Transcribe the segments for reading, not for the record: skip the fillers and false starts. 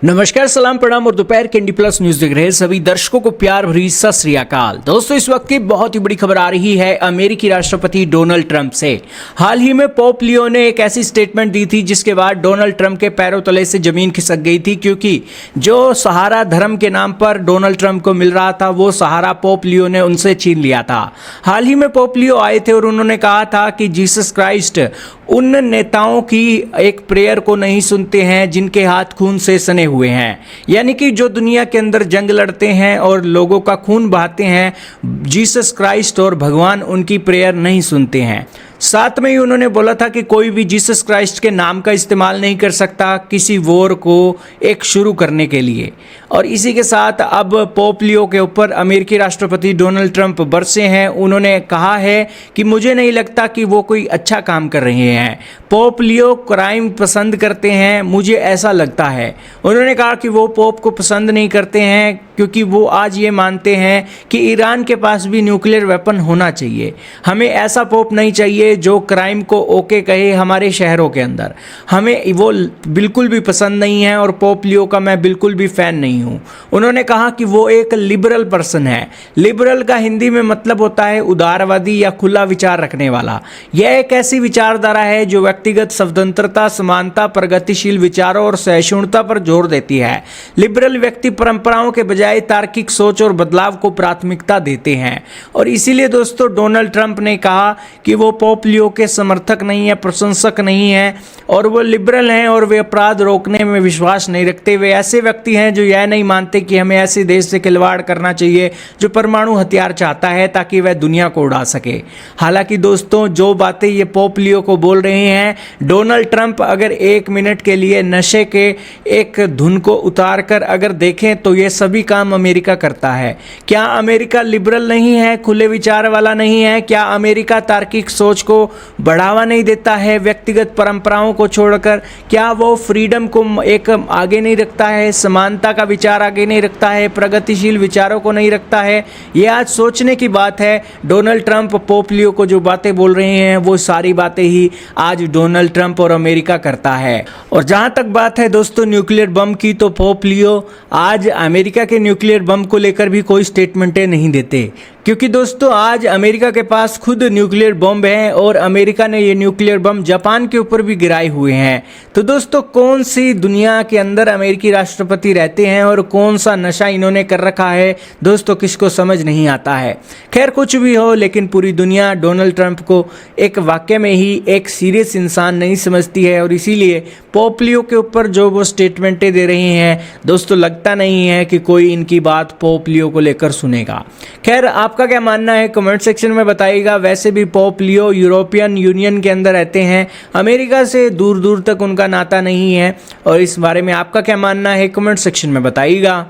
नमस्कार, सलाम, प्रणाम और दोपहर के इंडी प्लस न्यूज देख रहे हैं सभी दर्शकों को प्यार भरी सत श्री अकाल। दोस्तों, इस वक्त की बहुत ही बड़ी खबर आ रही है अमेरिकी राष्ट्रपति डोनाल्ड ट्रंप से। हाल ही में पोप लियो ने एक ऐसी स्टेटमेंट दी थी जिसके बाद डोनाल्ड ट्रंप के पैरों तले से जमीन खिसक गई थी, क्योंकि जो सहारा धर्म के नाम पर डोनाल्ड ट्रंप को मिल रहा था वो सहारा पोप लियो ने उनसे छीन लिया था। हाल ही में पोप लियो आए थे और उन्होंने कहा था कि जीसस क्राइस्ट उन नेताओं की एक प्रेयर को नहीं सुनते हैं जिनके हाथ खून से सने हुए हैं, यानी कि जो दुनिया के अंदर जंग लड़ते हैं और लोगों का खून बहाते हैं, जीसस क्राइस्ट और भगवान उनकी प्रेयर नहीं सुनते हैं। साथ में ही उन्होंने बोला था कि कोई भी जीसस क्राइस्ट के नाम का इस्तेमाल नहीं कर सकता किसी वॉर को एक शुरू करने के लिए। और इसी के साथ अब पोप लियो के ऊपर अमेरिकी राष्ट्रपति डोनाल्ड ट्रंप बरसे हैं। उन्होंने कहा है कि मुझे नहीं लगता कि वो कोई अच्छा काम कर रहे हैं। पोप लियो क्राइम पसंद करते हैं, मुझे ऐसा लगता है। उन्होंने कहा कि वो पोप को पसंद नहीं करते हैं क्योंकि वो आज ये मानते हैं कि ईरान के पास भी न्यूक्लियर वेपन होना चाहिए। हमें ऐसा पोप नहीं चाहिए जो क्राइम को ओके कहे हमारे शहरों के अंदर। हमें वो बिल्कुल भी पसंद नहीं है और पोप लियो का मैं बिल्कुल भी फ़ैन नहीं हूँ। उन्होंने कहा कि वो एक लिबरल पर्सन है। लिबरल का हिंदी में मतलब होता है उदारवादी या खुला विचार रखने वाला। यह एक ऐसी विचारधारा है जो व्यक्तिगत स्वतंत्रता, समानता, प्रगतिशील विचारों और सहिष्णुता पर जोर देती है। लिबरल व्यक्ति परंपराओं के बजाय तार्किक सोच और बदलाव को प्राथमिकता देते हैं। और इसीलिए दोस्तों, डोनाल्ड ट्रंप ने कहा कि वो पोप लियो के समर्थक नहीं है, प्रशंसक नहीं है, और वो लिबरल हैं और वे अपराध रोकने में विश्वास नहीं रखते। वे ऐसे व्यक्ति हैं जो यह नहीं मानते कि हमें ऐसे देश से खिलवाड़ करना चाहिए जो परमाणु हथियार चाहता है ताकि वह दुनिया को उड़ा सके। हालांकि दोस्तों, जो बातें ये पोप लियो को बोल रहे हैं, डोनाल्ड ट्रंप अगर एक मिनट के लिए नशे के एक धुन को उतार कर अगर देखें तो ये सभी काम अमेरिका करता है। क्या अमेरिका लिबरल नहीं है, खुले विचार वाला नहीं है? क्या अमेरिका तार्किक सोच को बढ़ावा नहीं देता है, व्यक्तिगत परंपराओं को छोड़कर? क्या वो फ्रीडम को एक आगे नहीं रखता है, समानता का विचार आगे नहीं रखता है, प्रगतिशील विचारों को नहीं रखता है? ये आज सोचने की बात है। डोनाल्ड ट्रंप पोप लियो को जो बातें बोल रहे हैं वो सारी बातें ही आज डोनाल्ड ट्रंप और अमेरिका करता है। और जहां तक बात है दोस्तों न्यूक्लियर बम की, तो पोप लियो आज अमेरिका के न्यूक्लियर बम को लेकर भी कोई स्टेटमेंटें नहीं देते, क्योंकि दोस्तों आज अमेरिका के पास खुद न्यूक्लियर बम है और अमेरिका ने ये न्यूक्लियर बम जापान के ऊपर भी गिराए हुए हैं। तो दोस्तों, कौन सी दुनिया के अंदर अमेरिकी राष्ट्रपति रहते हैं और कौन सा नशा इन्होंने कर रखा है दोस्तों, किसको समझ नहीं आता है। खैर, कुछ भी हो, लेकिन पूरी दुनिया डोनाल्ड ट्रंप को एक वाकई में ही एक सीरियस इंसान नहीं समझती है और इसीलिए पोप लियो के ऊपर जो वो स्टेटमेंटें दे रहे हैं दोस्तों, लगता नहीं है कि कोई इनकी बात पोप लियो को लेकर सुनेगा। खैर, आपका क्या मानना है कमेंट सेक्शन में बताइएगा। वैसे भी पोप लियो यूरोपियन यूनियन के अंदर रहते हैं, अमेरिका से दूर दूर तक उनका नाता नहीं है, और इस बारे में आपका क्या मानना है कमेंट सेक्शन में बताइएगा।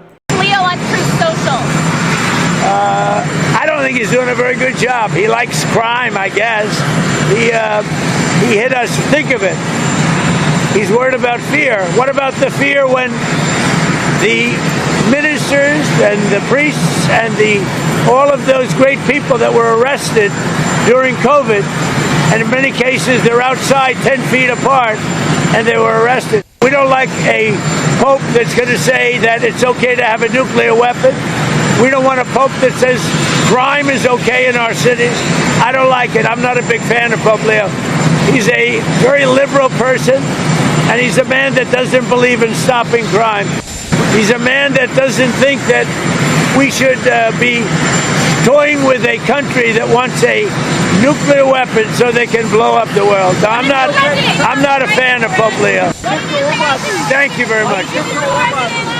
I don't think he's doing a very good job. He likes crime, I guess. He hit us. Think of it. He's worried about fear. What about the fear when the ministers and the priests and all of those great people that were arrested during COVID, and in many cases they're outside 10 feet apart and they were arrested. We don't like a pope that's going to say that it's okay to have a nuclear weapon. We don't want a pope that says crime is okay in our cities. I don't like it. I'm not a big fan of Pope Leo. He's a very liberal person, and he's a man that doesn't believe in stopping crime. He's a man that doesn't think that we should be toying with a country that wants a nuclear weapon so they can blow up the world. I'm not a fan of Pope Leo. Thank you very much.